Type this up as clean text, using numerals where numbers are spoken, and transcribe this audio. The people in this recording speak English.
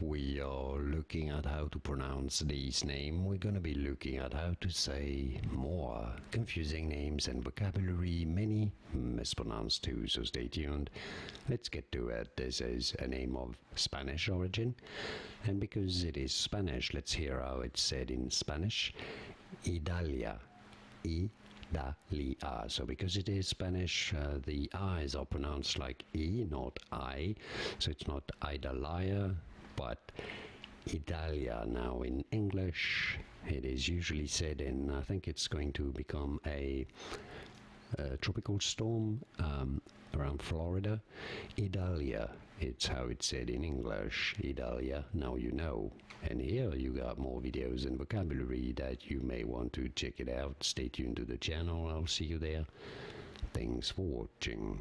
we are looking at how to pronounce these names. We're going to be looking at how to say more confusing names and vocabulary, many mispronounced too, so stay tuned. Let's get to it. This is a name of Spanish origin, and because it is Spanish, let's hear how it's said in Spanish. Idalia. Idalia. So because it is Spanish, the I's are pronounced like E, not I. So it's not Idalia, but Idalia. Now in English, it is usually said in, I think it's going to become a tropical storm around Florida. Idalia, it's how it's said in English. Idalia, now you know. And here you got more videos and vocabulary that you may want to check it out. Stay tuned to the channel. I'll see you there. Thanks for watching.